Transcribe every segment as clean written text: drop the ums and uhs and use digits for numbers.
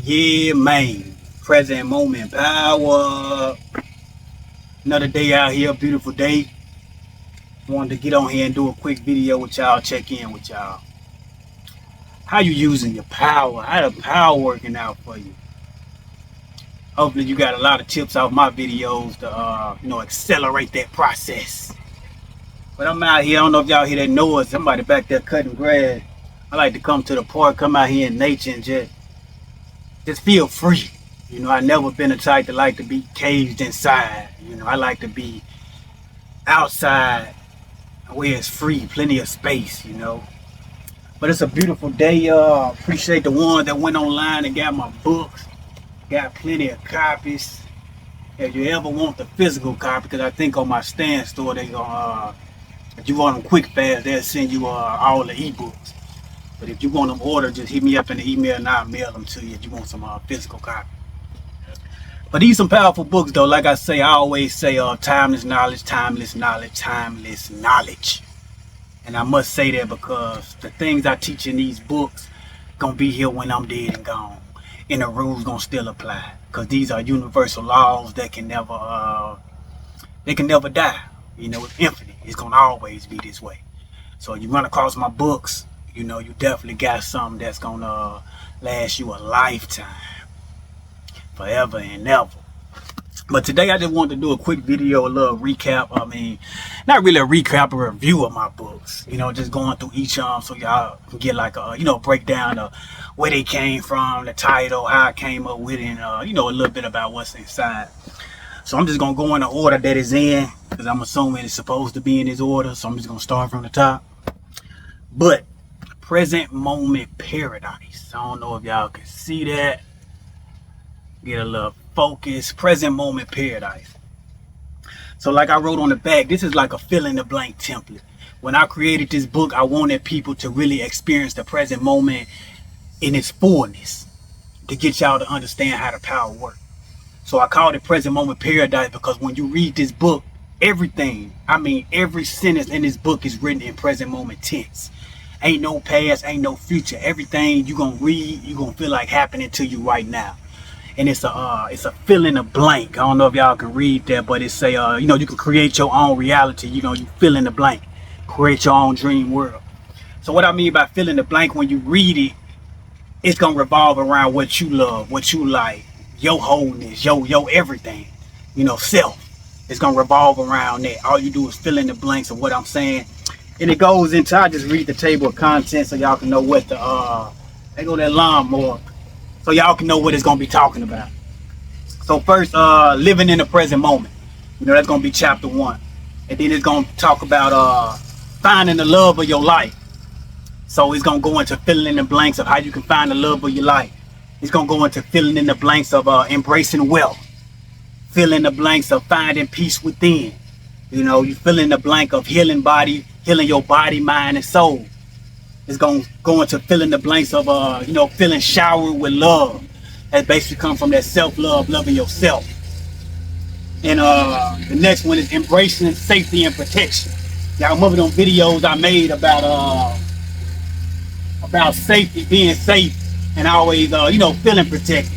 Yeah, man. Present moment power. Another day out here, beautiful day. Wanted to get on here and do a quick video with y'all, check in with y'all. How you using your power? How the power working out for you? Hopefully you got a lot of tips off my videos to accelerate that process. But I'm out here, I don't know if y'all hear that noise. Somebody back there cutting grass. I like to come to the park, come out here in nature and just feel free. I never been a type to like to be caged inside. I like to be outside where it's free, plenty of space, But it's a beautiful day. Appreciate the ones that went online and got my books. Got plenty of copies. If you ever want the physical copy, because I think on my stand store, they gonna, if you want them quick fast, they'll send you all the ebooks. But if you want them ordered, just hit me up in the email and I'll mail them to you if you want some physical copy. But these some powerful books though. Like I say, I always say timeless knowledge, timeless knowledge, timeless knowledge. And I must say that because the things I teach in these books gonna be here when I'm dead and gone. And the rules gonna still apply. Because these are universal laws that can never die. It's infinite. It's gonna always be this way. So you run across my books, you definitely got something that's gonna last you a lifetime. Forever and ever. But today I just wanted to do a quick video, a little recap. Not really a recap, a review of my books. Just going through each of them so y'all can get like a, breakdown of where they came from, the title, how I came up with it, and, a little bit about what's inside. So I'm just going to go in the order that it's in, because I'm assuming it's supposed to be in this order. So I'm just going to start from the top. But present moment paradise. I don't know if y'all can see that. Get a little focus. Present moment paradise. So like I wrote on the back, this is like a fill in the blank template. When I created this book, I wanted people to really experience the present moment in its fullness, to get y'all to understand how the power works. So I called it present moment paradise because when you read this book, every sentence in this book is written in present moment tense. Ain't no past, ain't no future. Everything you gonna read, you gonna feel like happening to you right now. And it's a fill in the blank. I don't know if y'all can read that, but it's a you can create your own reality. You fill in the blank, create your own dream world. So what I mean by fill in the blank, when you read it, it's gonna revolve around what you love, what you like, your wholeness, your everything, self. It's gonna revolve around that. All you do is fill in the blanks of what I'm saying, and it goes into. I just read the table of contents so y'all can know what the they go that lawnmower. So y'all can know what it's gonna be talking about. So first, living in the present moment. That's gonna be chapter 1, and then it's gonna talk about finding the love of your life. So it's gonna go into filling in the blanks of how you can find the love of your life. It's gonna go into filling in the blanks of embracing wealth, fill in the blanks of finding peace within. You fill in the blank of healing your body, mind, and soul. It's going to go into filling the blanks of, feeling showered with love. That basically comes from that self-love, loving yourself. And the next one is embracing safety and protection. Y'all remember them videos I made about safety, being safe, and always, feeling protected.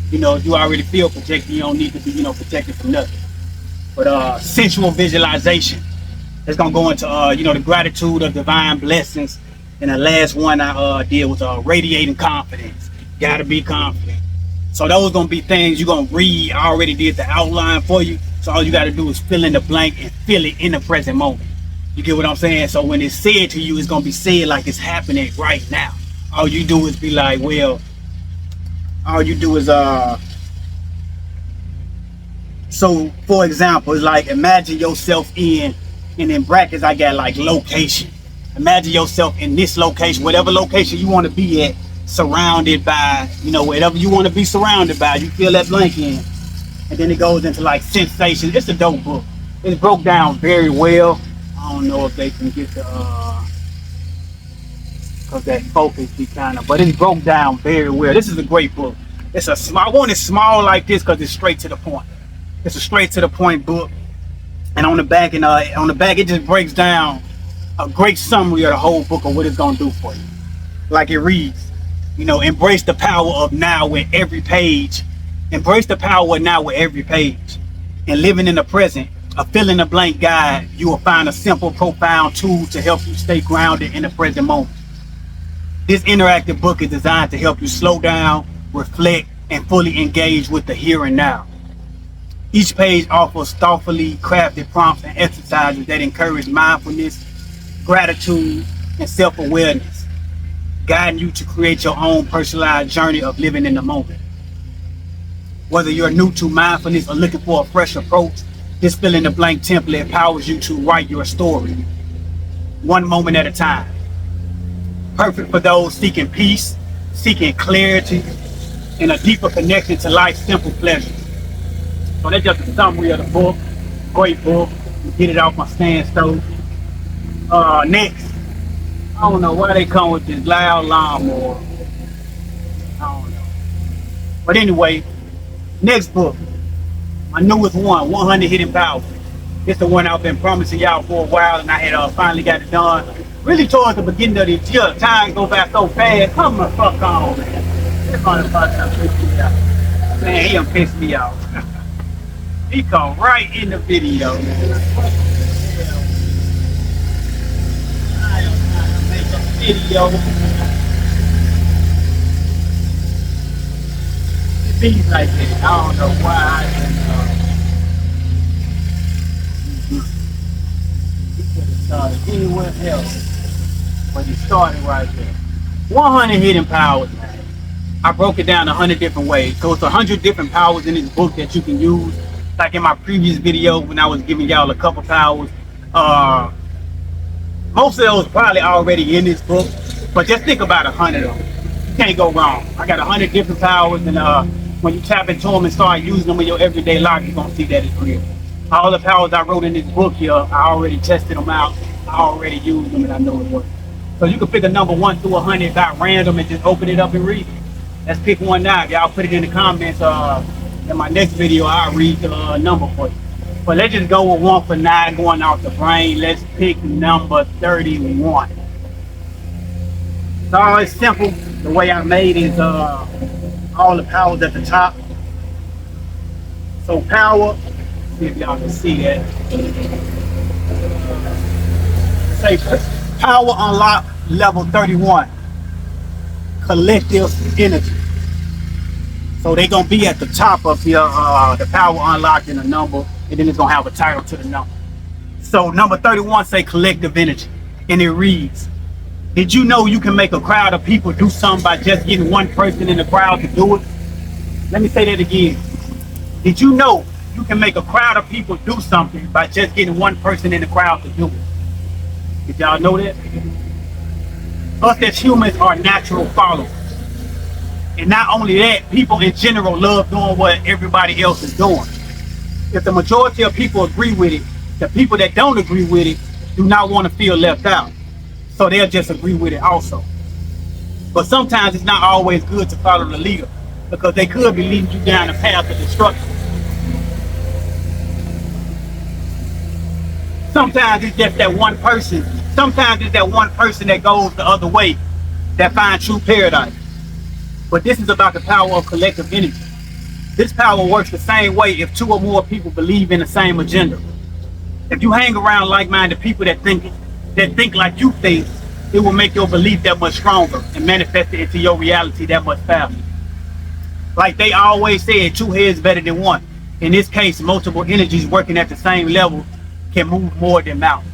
If you already feel protected, you don't need to be, protected from nothing. But sensual visualization. It's going to go into, the gratitude of divine blessings. And the last one I did was radiating confidence. Gotta be confident. So those gonna be things you're gonna read. I already did the outline for you. So all you gotta do is fill in the blank and feel it in the present moment. You get what I'm saying? So when it's said to you, it's gonna be said like it's happening right now. All you do is be like, well, all you do is so for example, it's like imagine yourself and in brackets I got like location. Imagine yourself in this location, whatever location you want to be at, surrounded by, whatever you want to be surrounded by, you fill that blank in. And then it goes into like sensations. It's a dope book. It's broke down very well. I don't know if they can get the, cause that focus be but it's broke down very well. This is a great book. It's a small, I want it small like this cause it's straight to the point. It's a straight to the point book. And on the back, it just breaks down a great summary of the whole book of what it's going to do for you. Like it reads, You know, embrace the power of now with every page. Embrace the power of now with every page. And living in the present, a fill in the blank guide, you will find a simple, profound tool to help you stay grounded in the present moment. This interactive book is designed to help you slow down, reflect, and fully engage with the here and now. Each page offers thoughtfully crafted prompts and exercises that encourage mindfulness, gratitude, and self-awareness, guiding you to create your own personalized journey of living in the moment. Whether you're new to mindfulness or looking for a fresh approach, this fill in the blank template empowers you to write your story, one moment at a time. Perfect for those seeking peace, seeking clarity, and a deeper connection to life's simple pleasures. So that's just a summary of the book. Great book. Get it off my stand stove. Next, I don't know why they come with this loud lawnmower. I don't know. But anyway, next book, my newest one, 100 Hidden Powers. It's the one I've been promising y'all for a while, and I had finally got it done. Really towards the beginning of this year, time go by so fast. Come the fuck on, man. This motherfucker done pissed me off. Man, he done pissed me off. He come right in the video, man. What the hell? I am trying to make a video. It be like that. I don't know why I he could have started anywhere else, but he started right there. 100 hidden powers, man. I broke it down 100 different ways. So it's 100 different powers in this book that you can use. Like in my previous video when I was giving y'all a couple powers, most of those probably already in this book, but just think about 100 of them. You can't go wrong. I got 100 different powers, and when you tap into them and start using them in your everyday life, you're gonna see that it's real. All the powers I wrote in this book here, I already tested them out. I already used them, and I know it works. So you can pick a number 1 through 100 by random and just open it up and read it. Let's pick one now. Y'all put it in the comments. In my next video, I'll read the number for you. But let's just go with 1 for 9, going off the brain. Let's pick number 31. So it's simple. The way I made is all the powers at the top. So power, see if y'all can see that. Say power unlock level 31. Collective energy. So they're gonna be at the top of here, the power unlocked in a number, and then it's gonna have a title to the number. So number 31 say collective energy, and it reads, did you know you can make a crowd of people do something by just getting one person in the crowd to do it? Let me say that again. Did you know you can make a crowd of people do something by just getting one person in the crowd to do it? Did y'all know that? Us as humans are natural followers. And not only that, people in general love doing what everybody else is doing. If the majority of people agree with it, the people that don't agree with it do not want to feel left out. So they'll just agree with it also. But sometimes it's not always good to follow the leader, because they could be leading you down a path of destruction. Sometimes it's just that one person. Sometimes it's that one person that goes the other way that finds true paradise. But this is about the power of collective energy. This power works the same way if 2 or more people believe in the same agenda. If you hang around like-minded people that think like you think, it will make your belief that much stronger and manifest it into your reality that much faster. Like they always said, 2 heads better than 1. In this case, multiple energies working at the same level can move more than mountains.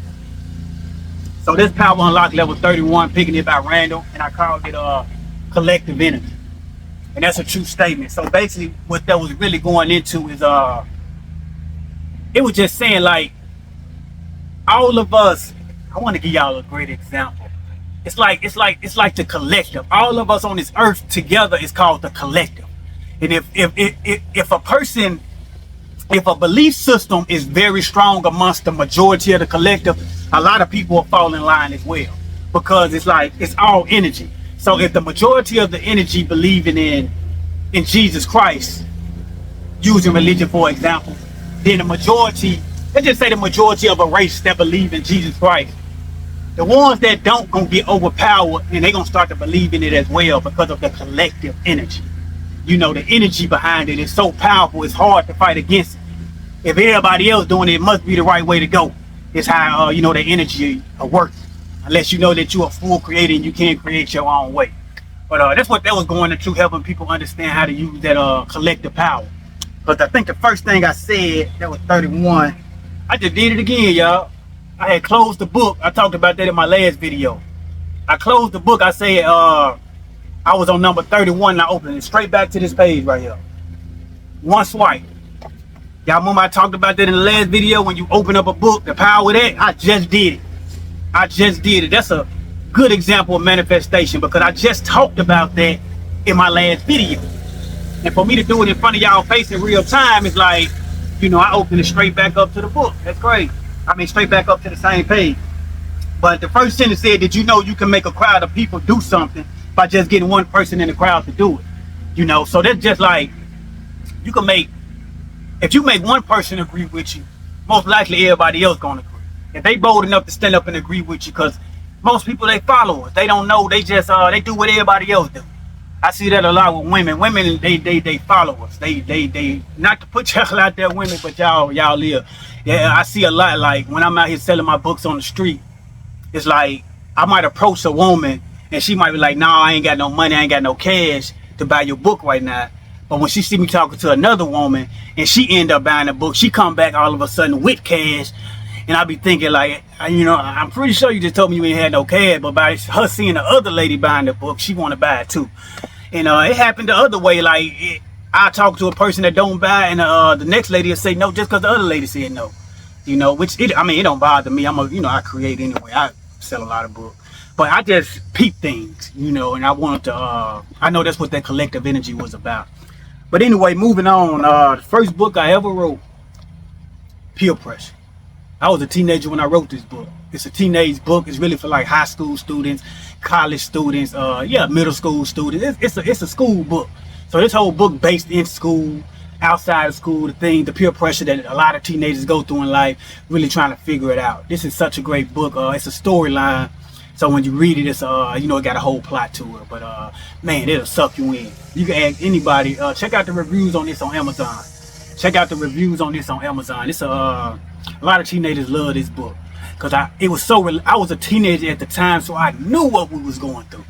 So this power unlock level 31, picking it by random, and I called it collective energy. And that's a true statement. So basically what that was really going into is it was just saying, like, all of us, I want to give y'all a great example. It's like the collective. All of us on this earth together is called the collective. And if a person, if a belief system is very strong amongst the majority of the collective, a lot of people will fall in line as well, because it's like it's all energy. So if the majority of the energy believing in Jesus Christ, using religion for example, then the majority, let's just say the majority of a race that believe in Jesus Christ, The ones that don't gonna get overpowered, and they gonna start to believe in it as well because of the collective energy. You know, the energy behind it is so powerful, it's hard to fight against it. If everybody else doing it, it must be the right way to go. It's how, you know, the energy works. Unless you know that you're a full creator and you can't create your own way. But that's what that was going into, helping people understand how to use that collective power. Because I think the first thing I said, that was 31. I just did it again, y'all. I had closed the book. I talked about that in my last video. I closed the book. I said I was on number 31 and I opened it straight back to this page right here. One swipe. Y'all remember I talked about that in the last video when you open up a book, the power of that? I just did it. I just did it. That's a good example of manifestation because I just talked about that in my last video. And for me to do it in front of y'all face in real time is like, you know, I opened it straight back up to the book. That's great. I mean, straight back up to the same page. But the first sentence said, did you know you can make a crowd of people do something by just getting one person in the crowd to do it? You know, so that's just like, you can make, if you make one person agree with you, most likely everybody else gonna agree. If they bold enough to stand up and agree with you, because most people, they followers, they don't know, they just they do what everybody else do. I see that a lot with women. Women, they follow us. They not to put y'all out there, women, but y'all live. Yeah, I see a lot. Like when I'm out here selling my books on the street, it's like I might approach a woman and she might be like, "Nah, I ain't got no money, I ain't got no cash to buy your book right now." But when she see me talking to another woman and she end up buying the book, she come back all of a sudden with cash. And I be thinking like, you know, I'm pretty sure you just told me you ain't had no cash, but by her seeing the other lady buying the book, she want to buy it too. And it happened the other way. Like I talk to a person that don't buy, and the next lady will say no just because the other lady said no. You know, which it don't bother me. I create anyway. I sell a lot of books, but I just peep things, you know, and I wanted to. I know that's what that collective energy was about. But anyway, moving on. The first book I ever wrote, Peer Pressure. I was a teenager when I wrote this book. It's a teenage book. It's really for like high school students, college students, middle school students. It's a school book. So this whole book based in school, outside of school, the peer pressure that a lot of teenagers go through in life, really trying to figure it out. This is such a great book. It's a storyline. So when you read it, it's it got a whole plot to it. But man, it'll suck you in. You can ask anybody. Check out the reviews on this on Amazon. Check out the reviews on this on Amazon. It's a lot of teenagers love this book because I was a teenager at the time, so I knew what we was going through.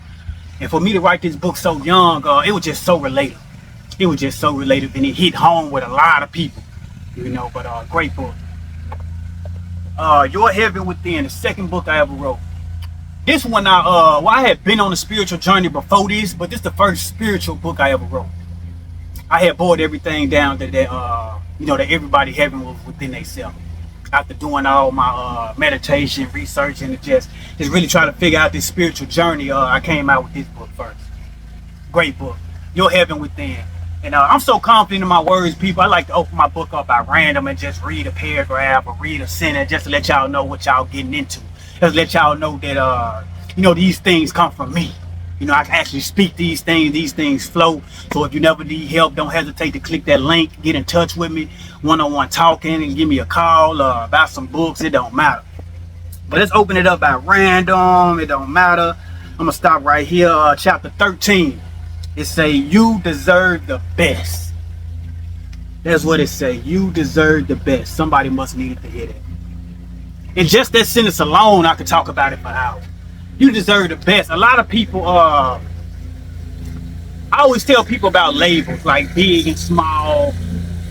And for me to write this book so young, it was just so relatable. It was just so relatable, and it hit home with a lot of people, you know. But great book. Your Heaven Within, the second book I ever wrote. This one, I had been on a spiritual journey before this, but this is the first spiritual book I ever wrote. I had boiled everything down that that everybody heaven was within themselves. After doing all my meditation, research, and just really trying to figure out this spiritual journey, I came out with this book first. Great book, Your Heaven Within. And I'm so confident in my words, people. I like to open my book up at random and just read a paragraph or read a sentence just to let y'all know what y'all getting into. Just let y'all know that these things come from me. You know, I can actually speak these things flow. So if you never need help, don't hesitate to click that link, get in touch with me, one-on-one talking, and give me a call about some books. It don't matter. But let's open it up at random. It don't matter. I'm gonna stop right here. Chapter 13. It say, you deserve the best. That's what it say. You deserve the best. Somebody must need to hear that. And just that sentence alone, I could talk about it for hours. You deserve the best. A lot of people, I always tell people about labels, like big and small,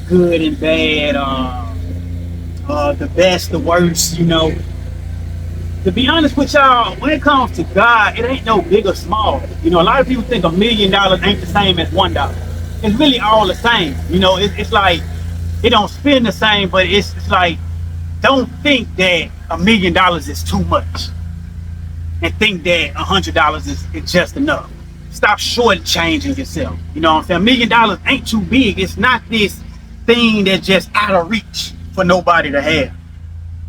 good and bad, the best, the worst, you know. To be honest with y'all, when it comes to God, it ain't no big or small. You know, a lot of people think $1 million ain't the same as $1. It's really all the same. You know, it's like, it don't spin the same, but it's like, don't think that $1 million is too much. And think that $100 is just enough. Stop shortchanging yourself. You know what I'm saying? $1 million ain't too big. It's not this thing that's just out of reach for nobody to have.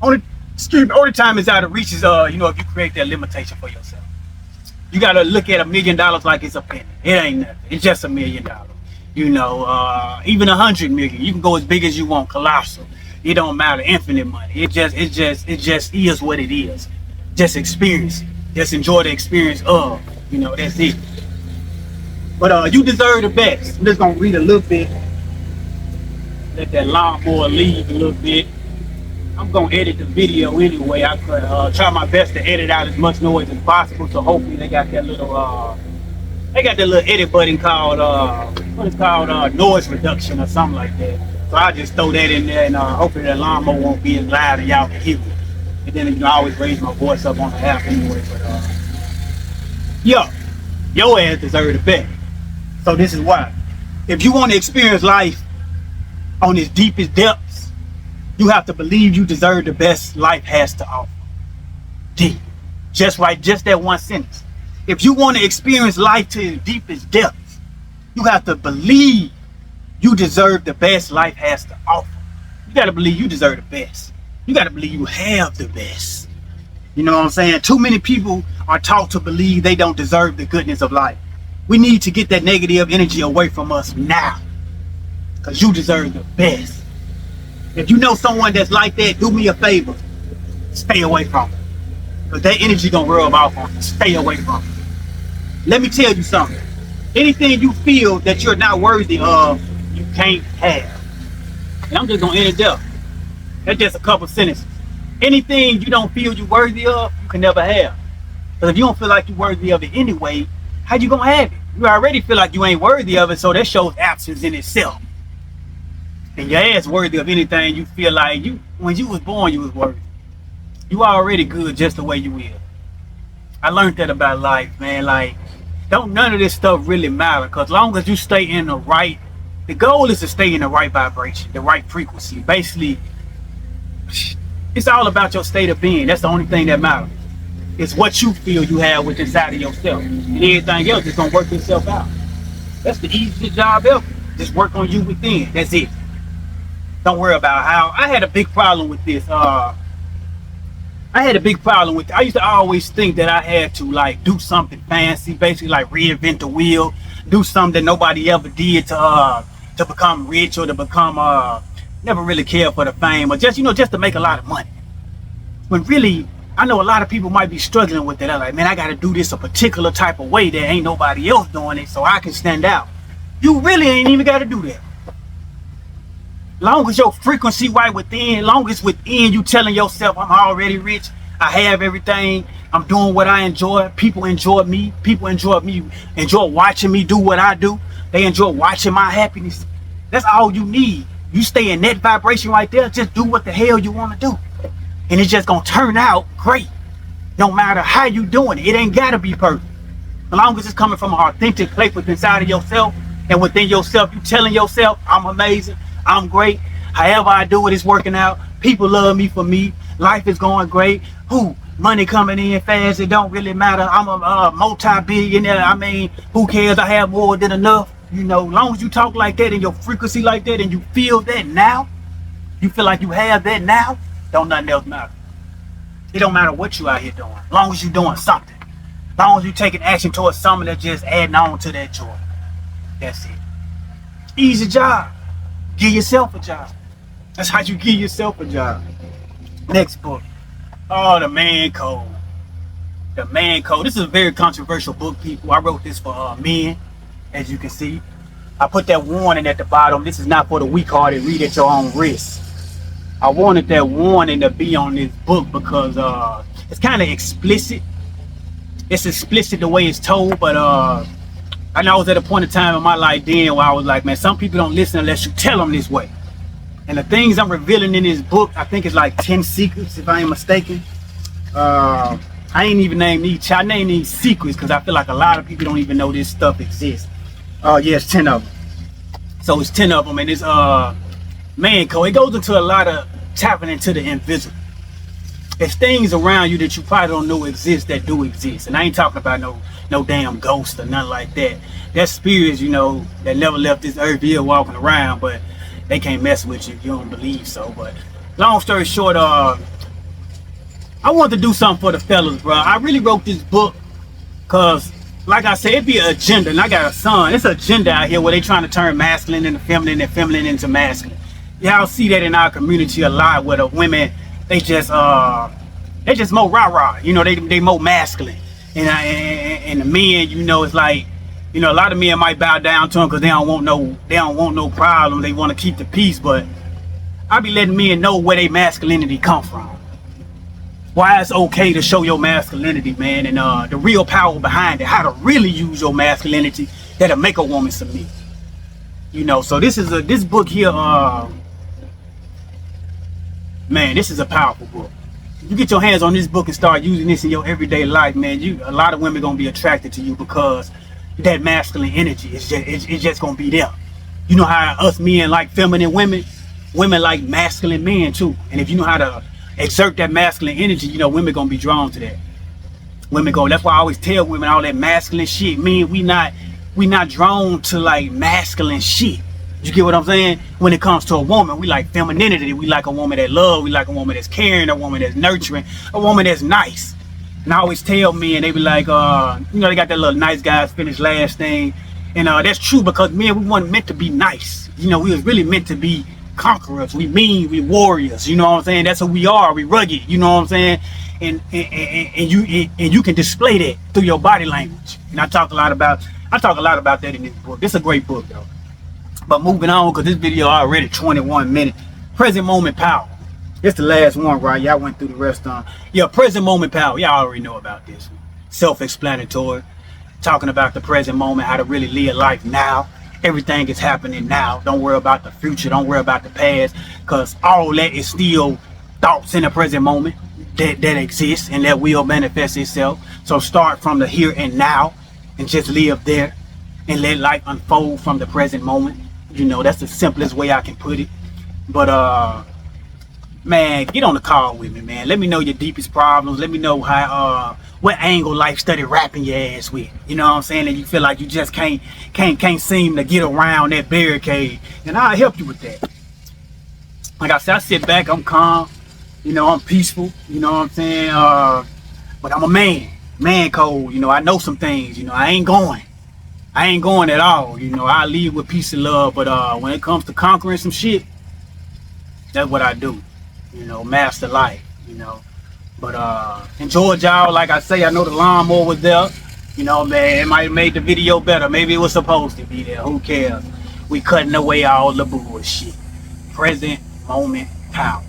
Only time it's out of reach is if you create that limitation for yourself. You gotta look at $1 million like it's a penny. It ain't nothing. It's just $1 million. You know, even 100 million. You can go as big as you want, colossal. It don't matter, infinite money. It just is what it is. Just experience it. Just enjoy the experience of, that's it. But you deserve the best. I'm just gonna read a little bit. Let that lawnmower leave a little bit. I'm gonna edit the video anyway. I could try my best to edit out as much noise as possible. So hopefully they got that little edit button called what is called noise reduction or something like that. So I'll just throw that in there, and hopefully the lawnmower won't be as loud and y'all can hear me. And then I always raise my voice up on the app anyway. But yo, your ass deserve the best. So this is why. If you want to experience life on its deepest depths, you have to believe you deserve the best life has to offer. Deep. Just right, just that one sentence. If you want to experience life to its deepest depths, you have to believe you deserve the best life has to offer. You got to believe you deserve the best. You got to believe you have the best. You know what I'm saying? Too many people are taught to believe they don't deserve the goodness of life. We need to get that negative energy away from us now, because you deserve the best. If you know someone that's like that, do me a favor. Stay away from them, because that energy gonna rub off on you. Stay away from them. Let me tell you something. Anything you feel that you're not worthy of, you can't have. And I'm just gonna end it there. That's just a couple sentences. Anything you don't feel you're worthy of, you can never have. Because if you don't feel like you're worthy of it anyway, how you gonna have it? You already feel like you ain't worthy of it, so that shows absence in itself. And your ass worthy of anything you feel like when you was born, you was worthy. You already good just the way you is. I learned that about life, man. Like, don't none of this stuff really matter, because long as you stay in the goal is to stay in the right vibration, the right frequency. Basically, it's all about your state of being. That's the only thing that matters. It's what you feel you have with inside of yourself, and everything else is gonna work itself out. That's the easiest job ever. Just work on you within. That's it. Don't worry about how. I had a big problem with this. I used to always think that I had to like do something fancy, basically like reinvent the wheel, do something that nobody ever did to become rich or to become never really cared for the fame, or just to make a lot of money. When really, I know a lot of people might be struggling with it. They're like, man, I got to do this a particular type of way that ain't nobody else doing it, so I can stand out. You really ain't even got to do that. Long as your frequency right within, long as within you telling yourself, I'm already rich, I have everything, I'm doing what I enjoy, people enjoy me, enjoy watching me do what I do, they enjoy watching my happiness. That's all you need. You stay in that vibration right there, just do what the hell you want to do. And it's just gonna turn out great. No matter how you doing it, it ain't gotta be perfect. As long as it's coming from an authentic place within inside of yourself, and within yourself, you telling yourself, I'm amazing, I'm great, however I do it, it's working out, people love me for me, life is going great, money coming in fast, it don't really matter, I'm a multi-billionaire, I mean, who cares, I have more than enough. As long as you talk like that and your frequency like that and you feel that now, you feel like you have that now, don't nothing else matter. It don't matter what you out here doing, as long as you doing something, as long as you taking action towards something that's just adding on to that joy. That's it. Easy job. Give yourself a job. That's how you give yourself a job. Next book. Oh, The Man Code. The Man Code. This is a very controversial book, people. I wrote this for men, as you can see. I put that warning at the bottom. This is not for the weak-hearted. Read at your own risk. I wanted that warning to be on this book because it's kind of explicit. It's explicit the way it's told, but I know I was at a point in time in my life then where I was like, man, some people don't listen unless you tell them this way. And the things I'm revealing in this book, I think it's like 10 secrets, if I ain't mistaken. I ain't even named these. I named these secrets because I feel like a lot of people don't even know this stuff exists. Yes, 10 of them. So it's 10 of them, and it's Man Code. It goes into a lot of tapping into the invisible. There's things around you that you probably don't know exist that do exist. And I ain't talking about no damn ghost or nothing like that. That's spirits, that never left this earth here walking around, but they can't mess with you if you don't believe so. But long story short, I wanted to do something for the fellas, bro. I really wrote this book because, like I said, it be an agenda, and I got a son. It's an agenda out here where they trying to turn masculine into feminine and feminine into masculine. Y'all see that in our community a lot, where the women, they just They just more rah-rah. You know, they more masculine. And the men, you know, it's like, you know, a lot of men might bow down to them because they don't want no problem. They want to keep the peace. But I be letting men know where their masculinity come from. Why it's okay to show your masculinity, man, and the real power behind it. How to really use your masculinity that'll make a woman submit. You know, so this book here, man, this is a powerful book. You get your hands on this book and start using this in your everyday life, man, a lot of women gonna be attracted to you because that masculine energy is just gonna be there. You know how us men like feminine women like masculine men too. And if you know how to exert that masculine energy, you know, women gonna be drawn to that. That's why I always tell women all that masculine shit. Men, we not drawn to like masculine shit. You get what I'm saying? When it comes to a woman, we like femininity. We like a woman that love. We like a woman that's caring, a woman that's nurturing, a woman that's nice. And I always tell men, they be like, you know, they got that little nice guys finish last thing. And that's true because men, we weren't meant to be nice. You know, we was really meant to be conquerors. We mean, we warriors. You know what I'm saying? That's who we are. We rugged. You know what I'm saying? And you can display that through your body language. And I talk a lot about that in this book. This is a great book, though. But moving on, because this video already 21 minutes. Present moment power. It's the last one, right? Y'all went through the rest on. Yeah, present moment power. Y'all already know about this one. Self-explanatory. Talking about the present moment, how to really live life now. Everything is happening now. Don't worry about the future. Don't worry about the past. Because all that is still thoughts in the present moment that exists and that will manifest itself. So start from the here and now and just live there and let life unfold from the present moment. You know, that's the simplest way I can put it. But man, get on the call with me, man. Let me know your deepest problems. Let me know how what angle life started wrapping your ass with. You know what I'm saying? And you feel like you just can't seem to get around that barricade. And I'll help you with that. Like I said, I sit back, I'm calm, you know, I'm peaceful, you know what I'm saying? But I'm a man code, you know, I know some things, you know, I ain't going at all, you know, I lead with peace and love. But when it comes to conquering some shit, that's what I do, you know, master life, you know. But enjoy, y'all. Like I say, I know the lawnmower was there, you know, man, it might have made the video better. Maybe it was supposed to be there, who cares? We cutting away all the bullshit. Present moment power.